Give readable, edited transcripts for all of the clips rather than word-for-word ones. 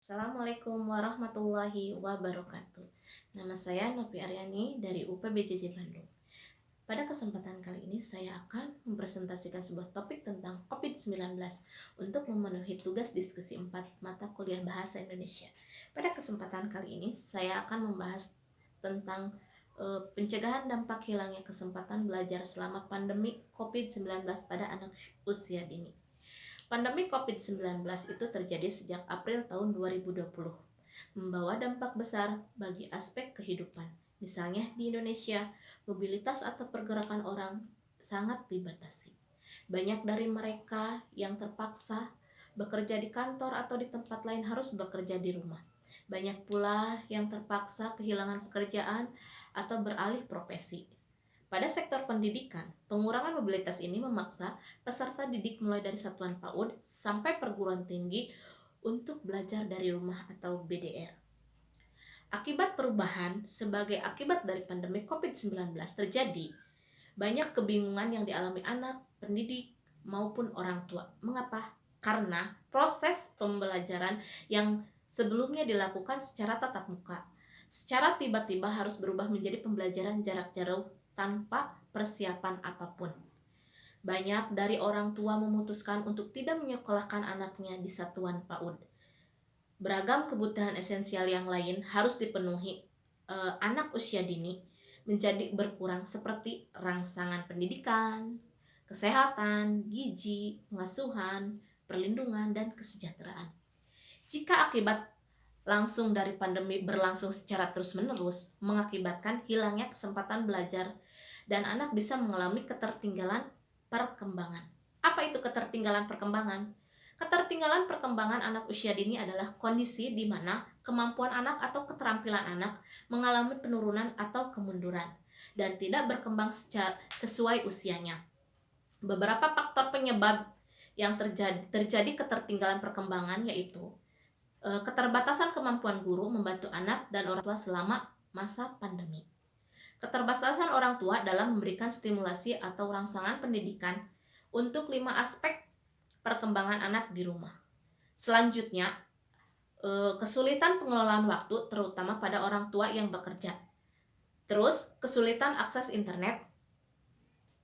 Assalamualaikum warahmatullahi wabarakatuh. Nama saya Novi Aryani dari UPBJJ Bandung. Pada kesempatan kali ini saya akan mempresentasikan sebuah topik tentang COVID-19 untuk memenuhi tugas diskusi 4 mata kuliah Bahasa Indonesia. Pada kesempatan kali ini saya akan membahas tentang pencegahan dampak hilangnya kesempatan belajar selama pandemi COVID-19 pada anak usia dini. Pandemi COVID-19 itu terjadi sejak April tahun 2020, membawa dampak besar bagi aspek kehidupan. Misalnya di Indonesia, mobilitas atau pergerakan orang sangat dibatasi. Banyak dari mereka yang terpaksa bekerja di kantor atau di tempat lain harus bekerja di rumah. Banyak pula yang terpaksa kehilangan pekerjaan atau beralih profesi. Pada sektor pendidikan, pengurangan mobilitas ini memaksa peserta didik mulai dari satuan PAUD sampai perguruan tinggi untuk belajar dari rumah atau BDR. Akibat perubahan sebagai akibat dari pandemi COVID-19 terjadi, banyak kebingungan yang dialami anak, pendidik, maupun orang tua. Mengapa? Karena proses pembelajaran yang sebelumnya dilakukan secara tatap muka, secara tiba-tiba harus berubah menjadi pembelajaran jarak jauh tanpa persiapan apapun. Banyak dari orang tua memutuskan untuk tidak menyekolahkan anaknya di satuan PAUD. Beragam kebutuhan esensial yang lain harus dipenuhi anak usia dini menjadi berkurang seperti rangsangan pendidikan, kesehatan, gizi, pengasuhan, perlindungan, dan kesejahteraan. Jika akibat langsung dari pandemi berlangsung secara terus-menerus, mengakibatkan hilangnya kesempatan belajar dan anak bisa mengalami ketertinggalan perkembangan. Apa itu ketertinggalan perkembangan? Ketertinggalan perkembangan anak usia dini adalah kondisi di mana kemampuan anak atau keterampilan anak mengalami penurunan atau kemunduran dan tidak berkembang sesuai usianya. Beberapa faktor penyebab yang terjadi ketertinggalan perkembangan yaitu keterbatasan kemampuan guru membantu anak dan orang tua selama masa pandemi. Keterbatasan orang tua dalam memberikan stimulasi atau rangsangan pendidikan untuk 5 aspek perkembangan anak di rumah. Selanjutnya, kesulitan pengelolaan waktu terutama pada orang tua yang bekerja. Terus, kesulitan akses internet,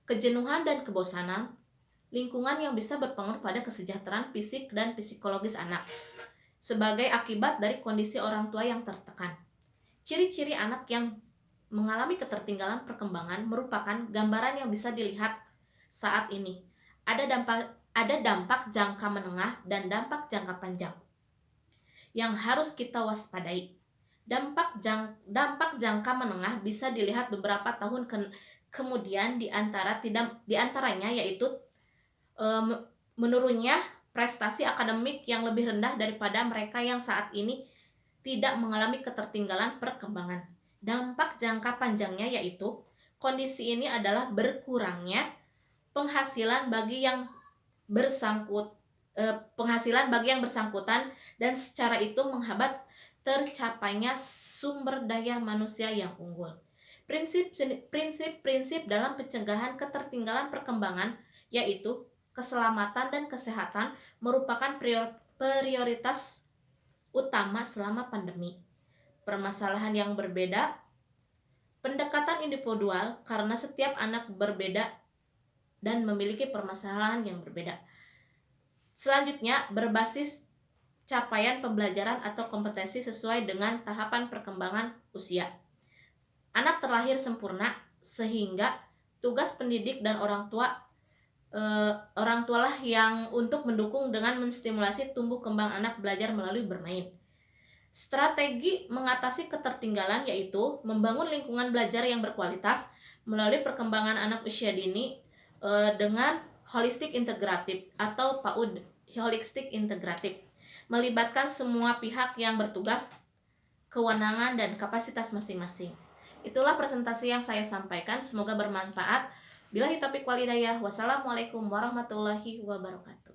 kejenuhan dan kebosanan, lingkungan yang bisa berpengaruh pada kesejahteraan fisik dan psikologis anak sebagai akibat dari kondisi orang tua yang tertekan. Ciri-ciri anak yang mengalami ketertinggalan perkembangan merupakan gambaran yang bisa dilihat saat ini. Ada dampak jangka menengah dan dampak jangka panjang yang harus kita waspadai. Dampak jangka menengah bisa dilihat beberapa tahun kemudian di antaranya yaitu menurunnya prestasi akademik yang lebih rendah daripada mereka yang saat ini tidak mengalami ketertinggalan perkembangan. Dampak jangka panjangnya yaitu kondisi ini adalah berkurangnya penghasilan bagi yang bersangkutan dan secara itu menghambat tercapainya sumber daya manusia yang unggul. Prinsip dalam pencegahan ketertinggalan perkembangan yaitu keselamatan dan kesehatan merupakan prioritas utama selama pandemi. Permasalahan yang berbeda, pendekatan individual karena setiap anak berbeda dan memiliki permasalahan yang berbeda. Selanjutnya, berbasis capaian pembelajaran atau kompetensi sesuai dengan tahapan perkembangan usia. Anak terlahir sempurna sehingga tugas pendidik dan orang tua lah yang untuk mendukung dengan menstimulasi tumbuh kembang anak belajar melalui bermain. Strategi mengatasi ketertinggalan yaitu membangun lingkungan belajar yang berkualitas melalui perkembangan anak usia dini dengan holistik integratif atau PAUD holistik integratif, melibatkan semua pihak yang bertugas, kewenangan dan kapasitas masing-masing. Itulah presentasi yang saya sampaikan, semoga bermanfaat. Billahi taufiq wal hidayah. Wassalamualaikum warahmatullahi wabarakatuh.